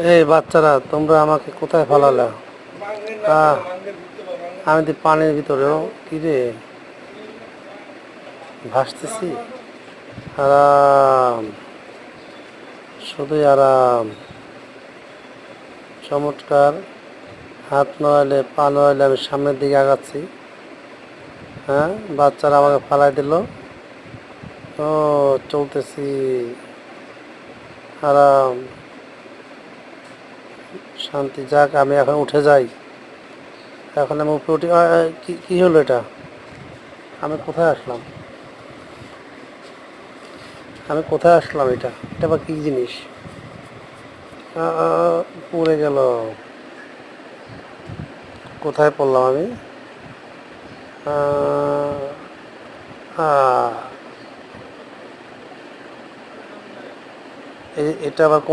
এই বাচ্চারা, তোমরা আমাকে কোথায় ফালালে? আহ, আমি তো পানির ভিতরেও কি রে ভাসতেছি। আরাম, শুধুই আরাম, চমৎকার। হাত নড়াইলে পা নড়াইলে আমি সামনের দিকে আগাচ্ছি। হ্যাঁ, বাচ্চারা আমাকে ফালাই দিল। ও, চলতেছি আরাম, শান্তি। যাক, আমি এখন উঠে যাই। এখন আমি উপরে উঠি। কি কি হলো এটা? আমি কোথায় আসলাম? আমি কোথায় আসলাম? এটা এটা আবার কি জিনিস? পড়ে গেল। কোথায় পড়লাম আমি? আহ, আহ, এটা আবার কোন